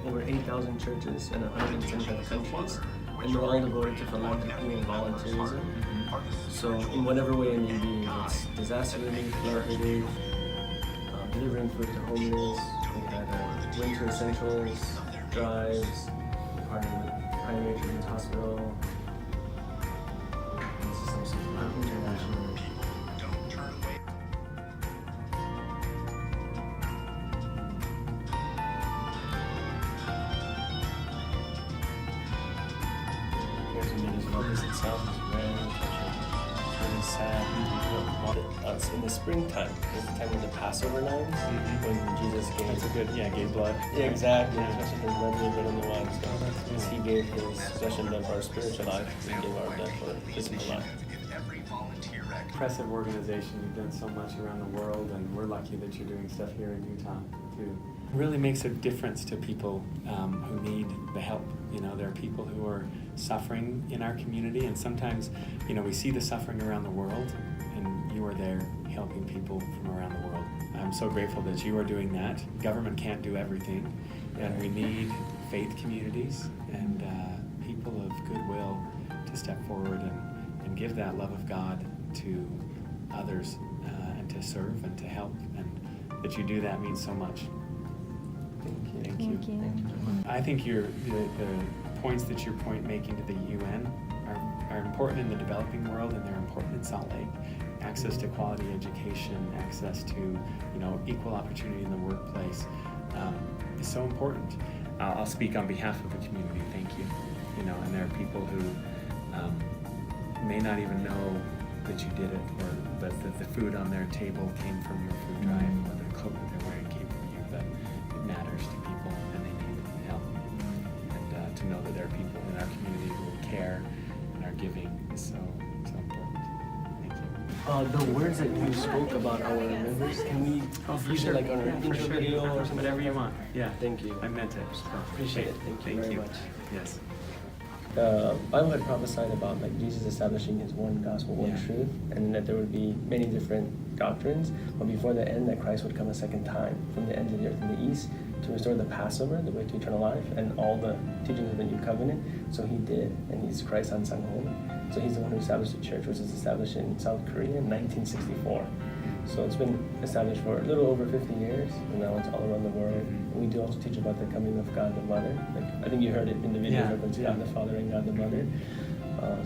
over 8,000 churches in 175 countries, and they're all devoted to philanthropy and volunteerism. So in whatever way it may be, it's disaster relief, flood relief, delivering food to homeless. We had winter essentials drives, partnered with Primary Children's Hospital. This is some support international. Here's the municipal office itself. It's really sad. It's in the springtime. It's the time of the Passover nights when Jesus gave. That's a good, gave blood. Yeah, exactly. Especially his blood was good on the wine. So he gave his flesh and blood for our spiritual life. He gave our blood for physical life. Impressive organization. You've done so much around the world, and we're lucky that you're doing stuff here in Utah too. It really makes a difference to people who need the help. There are people who are suffering in our community, and sometimes, we see the suffering around the world, and you are there helping people from around the world. I'm so grateful that you are doing that. Government can't do everything, and we need faith communities and people of goodwill to step forward and give that love of God to others and to serve and to help, and that you do that means so much. Thank you. I think the points that you're making to the UN are important in the developing world, and they're important in Salt Lake. Access to quality education, access to equal opportunity in the workplace is so important. I'll speak on behalf of the community. Thank you. And there are people who may not even know that you did it, or that the food on their table came from your food drive, or the clothes that they're wearing came from you, but it matters to people and they need help. And to know that there are people in our community who care and are giving is so important. Thank you. The words that you spoke about our members, can we use it like on an intro video or something? Whatever you want. Yeah. Thank you. I meant it. Appreciate it. Thank you very much. Yes. The Bible had prophesied about Jesus establishing his one gospel, one truth, and that there would be many different doctrines, but before the end that Christ would come a second time from the ends of the earth in the east to restore the Passover, the way to eternal life, and all the teachings of the new covenant. So he did, and he's Christ's unsung holy. So he's the one who established the church, which was established in South Korea in 1964. So it's been established for a little over 50 years, and now it's all around the world. And we do also teach about the coming of God the Mother. I think you heard it in the video reference, God the Father and God the Mother.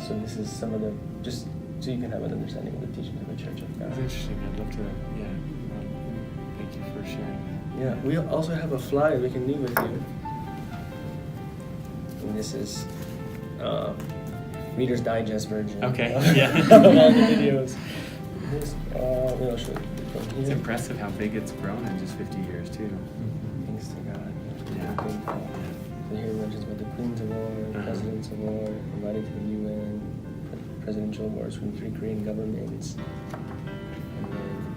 So this is some of the, just so you can have an understanding of the teachings of the Church of God. It's interesting. I'd love to, thank you for sharing. Yeah, we also have a flyer we can leave with you. And this is Reader's Digest version of all the videos. We'll show you from here. It's impressive how big it's grown in just 50 years, too. Thanks to God. So here it mentions about the Queens Award, President's Award, invited to the UN, presidential awards from 3 Korean governments, and then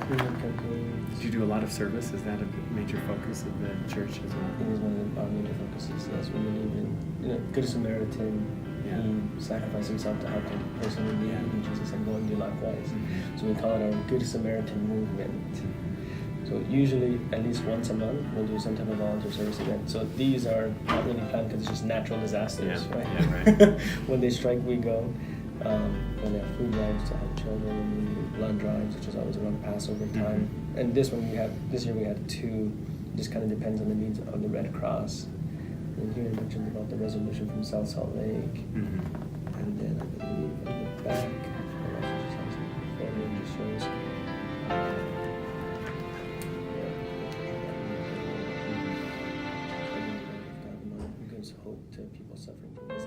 some campaigns. Do you do a lot of service? Is that a major focus of the church as well? It is one of our major focuses. Yes, we believe in Good Samaritan. He sacrificed himself to help the person in need, and Jesus said, "Go and do likewise." So we call it our Good Samaritan movement. So usually, at least once a month, we'll do some type of volunteer service event. So these are not really planned because it's just natural disasters, right? Yeah, right. When they strike, we go. When they have food drives to help children, and blood drives, which is always around Passover time. And this year we had 2. It just kind of depends on the needs of the Red Cross. And here it mentions about the resolution from South Salt Lake. And then I believe on the back, it just shows gives hope to people suffering from this